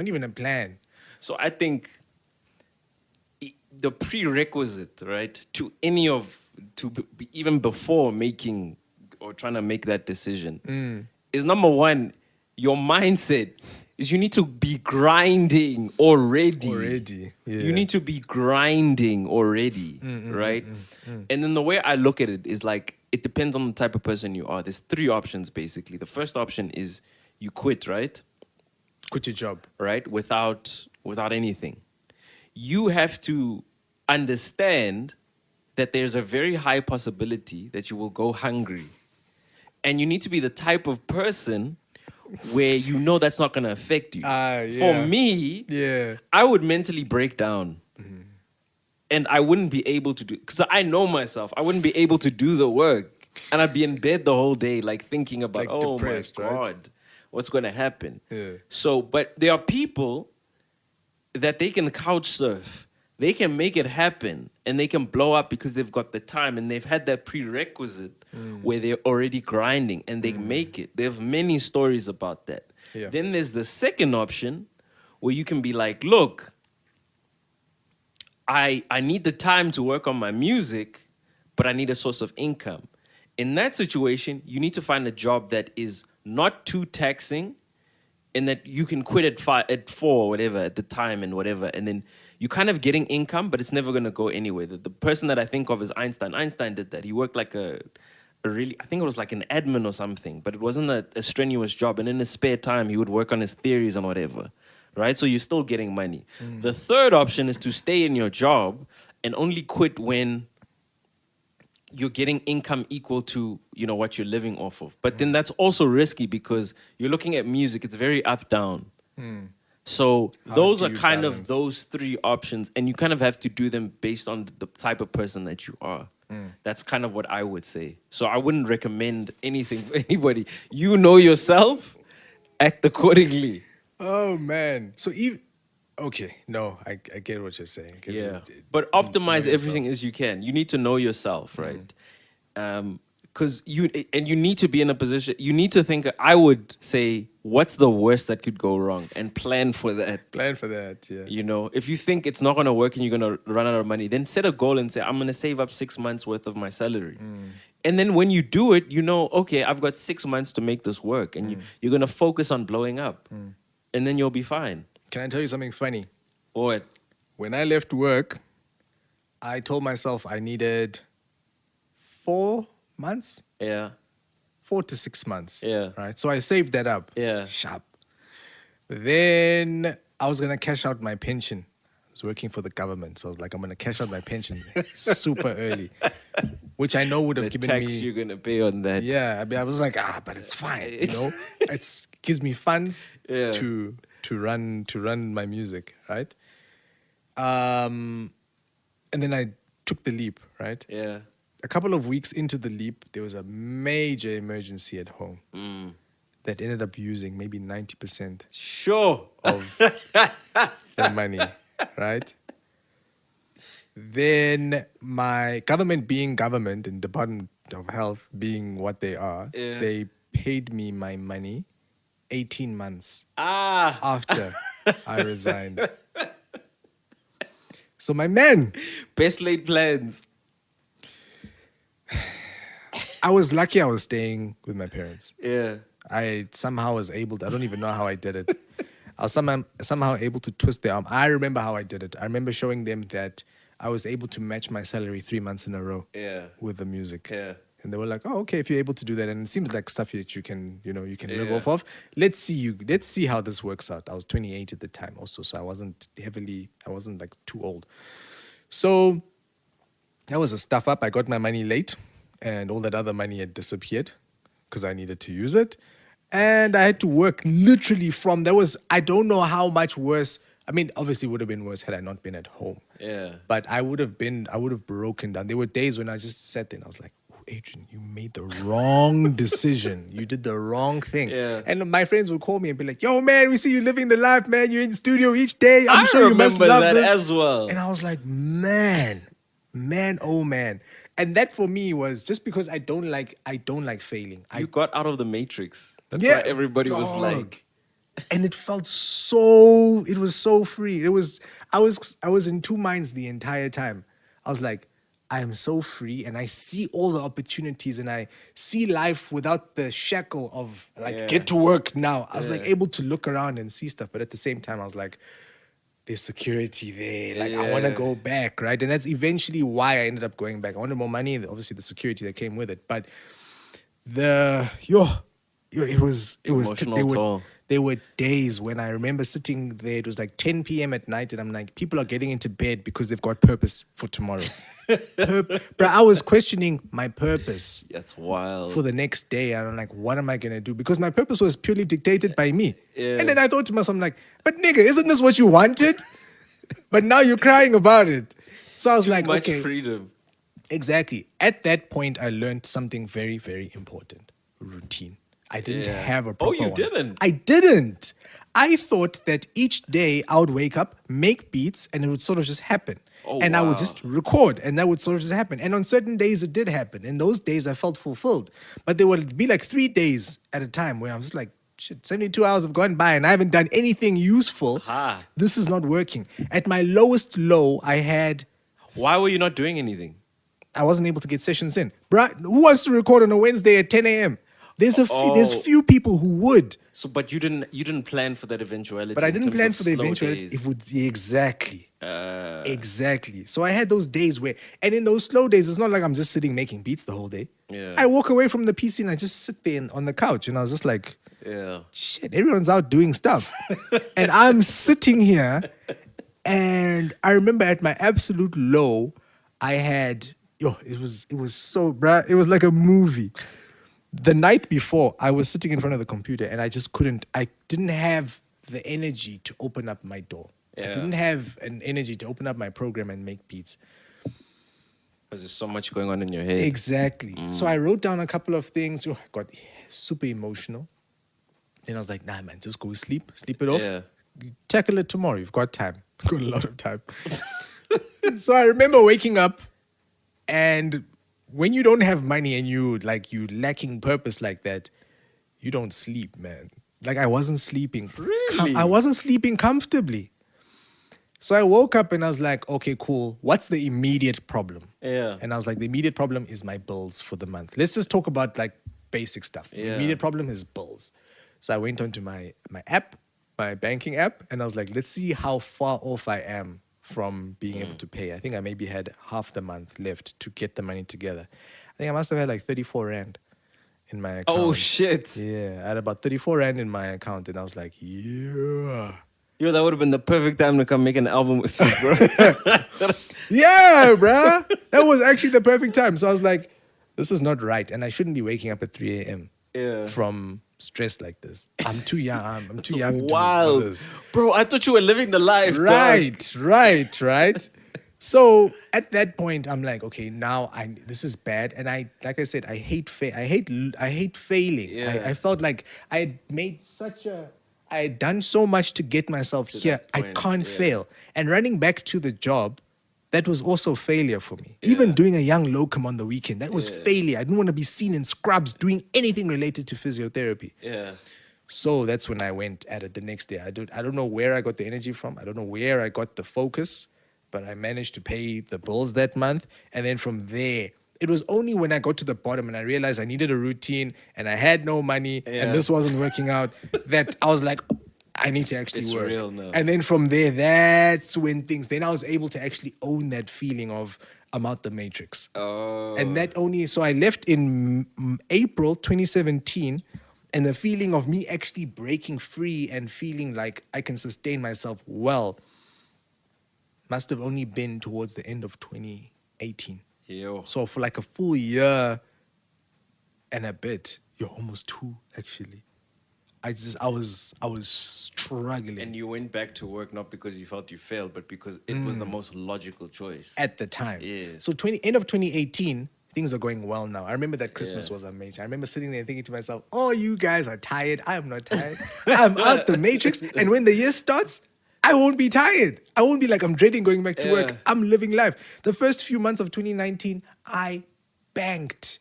Not even a plan. So I think the prerequisite, right, to any of even before making or trying to make that decision is number one, your mindset is you need to be grinding already. Already, yeah. You need to be grinding already, right? And then the way I look at it is like it depends on the type of person you are. There's three options basically. The first option is you quit, right? Quit your job. Right? Without anything. You have to understand that there's a very high possibility that you will go hungry. And you need to be the type of person where you know that's not going to affect you. Yeah. For me, I would mentally break down. And I wouldn't be able to do, because I know myself, I wouldn't be able to do the work. And I'd be in bed the whole day, like thinking about, like oh my God, right? What's going to happen? Yeah. So, but there are people that they can couch surf. They can make it happen and they can blow up because they've got the time and they've had that prerequisite where they're already grinding and they make it. They have many stories about that. Yeah. Then there's the second option where you can be like, look, I need the time to work on my music, but I need a source of income. In that situation, you need to find a job that is not too taxing and that you can quit at 4 or whatever at the time and whatever. And then you're kind of getting income, but it's never going to go anywhere. The person that I think of is Einstein. Einstein did that. He worked like a really, I think it was like an admin or something, but it wasn't a strenuous job. And in his spare time, he would work on his theories and whatever, right? So you're still getting money. The third option is to stay in your job and only quit when you're getting income equal to, you know, what you're living off of. But then that's also risky because you're looking at music, it's very up, down. So those are kind of those three options, and you kind of have to do them based on the type of person that you are. That's kind of what I would say. So I wouldn't recommend anything for anybody. You know yourself, act accordingly. Oh, man. So even... Okay, no, I get what you're saying. But optimize everything as you can. You need to know yourself, right? Because you need to be in a position, you need to think, I would say, what's the worst that could go wrong? And plan for that. Plan for that, yeah. You know, if you think it's not going to work and you're going to run out of money, then set a goal and say, I'm going to save up 6 months worth of my salary. And then when you do it, you know, okay, I've got 6 months to make this work. And you're going to focus on blowing up. And then you'll be fine. Can I tell you something funny? What? When I left work, I told myself I needed 4 months. Yeah. 4 to 6 months. Yeah. Right. So I saved that up. Yeah. Sharp. Then I was gonna cash out my pension. I was working for the government, so I was like, I'm gonna cash out my pension super early, which I know would have given me the tax you're gonna pay on that. Yeah. I was like, but it's fine. You know, it gives me funds to run my music, right? And then I took the leap, right? Yeah. A couple of weeks into the leap, there was a major emergency at home that ended up using maybe 90% of the money, right? Then my government being government and Department of Health being what they are, they paid me my money 18 months after I resigned. So my man. Best laid plans. I was lucky I was staying with my parents. Yeah. I somehow was able to, I don't even know how I did it. I was somehow able to twist their arm. I remember how I did it. I remember showing them that I was able to match my salary 3 months in a row with the music. Yeah. And they were like, oh, okay, if you're able to do that. And it seems like stuff that you can, live off of. Let's see how this works out. I was 28 at the time also, so I wasn't like too old. So that was a stuff up. I got my money late and all that other money had disappeared because I needed to use it. And I had to work literally I don't know how much worse. I mean, obviously it would have been worse had I not been at home. Yeah. But I would have broken down. There were days when I just sat there and I was like, Adrian, you made the wrong decision. You did the wrong thing. Yeah. And my friends would call me and be like, yo, man, we see you living the life, man. You're in the studio each day. I'm sure you must love that this. as well. And I was like, man, oh man. And that for me was just because I don't like failing. You got out of the matrix. That's why everybody was like, and it felt it was so free. I was in two minds the entire time. I was like, I am so free and I see all the opportunities and I see life without the shackle of like, get to work now. I was like able to look around and see stuff. But at the same time, I was like, there's security there. Like, I want to go back, right? And that's eventually why I ended up going back. I wanted more money, obviously the security that came with it. But it was Emotional toll. there were days when I remember sitting there. It was like 10 p.m. at night, and I'm like, people are getting into bed because they've got purpose for tomorrow. But I was questioning my purpose. That's wild. For the next day, and I'm like, what am I gonna do? Because my purpose was purely dictated by me. Yeah. And then I thought to myself, I'm like, but nigga, isn't this what you wanted? But now you're crying about it. So I was like, Much okay, freedom. exactly. At that point, I learned something very, very important: routine. I didn't have a proper one. Didn't? I didn't. I thought that each day I would wake up, make beats, and it would sort of just happen. And I would just record, and that would sort of just happen. And on certain days, it did happen. In those days, I felt fulfilled. But there would be like 3 days at a time where I was like, shit, 72 hours have gone by, and I haven't done anything useful. This is not working. At my lowest low, I had... Why were you not doing anything? I wasn't able to get sessions in. Bruh, who wants to record on a Wednesday at 10 a.m.? There's few people who would. So, but you didn't plan for that eventuality. But I didn't plan for the slow eventuality. days. It would exactly. Exactly. So I had those days where, and in those slow days, it's not like I'm just sitting making beats the whole day. Yeah. I walk away from the PC and I just sit there on the couch, and I was just like, shit, everyone's out doing stuff, and I'm sitting here. And I remember at my absolute low, I had it was so, bruh, it was like a movie. The night before, I was sitting in front of the computer and I didn't have the energy to open up my door. I didn't have an energy to open up my program and make beats. There's just so much going on in your head. Exactly. So I wrote down a couple of things. I got super emotional. Then I was like, nah, man, just go sleep it off. Yeah. Tackle it tomorrow. You've got time. You've got a lot of time. So I remember waking up, and when you don't have money and you lacking purpose like that, you don't sleep, man. Like, I wasn't sleeping. Really? I wasn't sleeping comfortably. So I woke up and I was like, okay, cool. What's the immediate problem? Yeah. And I was like, the immediate problem is my bills for the month. Let's just talk about like basic stuff. The immediate problem is bills. So I went onto my app, my banking app, and I was like, let's see how far off I am from being able to pay. I think I maybe had half the month left to get the money together. I think I must have had like 34 Rand in my account. Oh, shit. Yeah, I had about 34 Rand in my account, and I was like, yeah. Yo, that would have been the perfect time to come make an album with you, bro. Yeah, bruh. That was actually the perfect time. So I was like, this is not right, and I shouldn't be waking up at 3 a.m. from stress like this. I'm too young. I'm too young wild. to do this. Bro, I thought you were living the life. Right. So at that point, I'm like, okay, now this is bad, and like I said, I hate failing. Yeah. I felt like I had done so much to get myself here. I can't fail. And running back to the job, that was also failure for me. Even doing a young locum on the weekend, that was failure. I didn't want to be seen in scrubs doing anything related to physiotherapy. Yeah. So that's when I went at it the next day. I don't know where I got the energy from. I don't know where I got the focus, but I managed to pay the bills that month. And then from there, it was only when I got to the bottom and I realized I needed a routine and I had no money and this wasn't working out that I was like, I need to actually work. Real now. And then from there, that's when then I was able to actually own that feeling of I'm out the matrix. Oh. And so I left in April 2017, and the feeling of me actually breaking free and feeling like I can sustain myself well must have only been towards the end of 2018. Yo. So for like a full year and a bit, almost 2 actually. I was struggling. And you went back to work not because you felt you failed, but because it was the most logical choice. At the time. Yeah. So end of 2018, things are going well now. I remember that Christmas was amazing. I remember sitting there and thinking to myself, oh, you guys are tired. I am not tired. I'm out the matrix. And when the year starts, I won't be tired. I won't be like, I'm dreading going back to work. I'm living life. The first few months of 2019, I banked.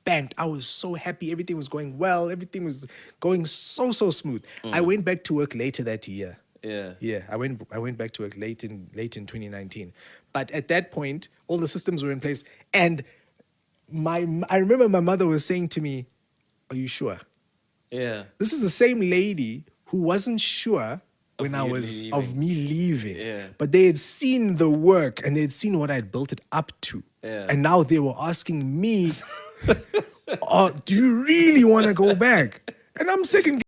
banked. I was so happy. Everything was going well. Everything was going so smooth. I went back to work later that year. Yeah. I went back to work late in 2019. But at that point, all the systems were in place. And I remember my mother was saying to me, "Are you sure?" Yeah. This is the same lady who wasn't sure when I was of me leaving. Yeah. But they had seen the work and they had seen what I had built it up to. Yeah. And now they were asking me, "Oh, do you really want to go back?" And I'm second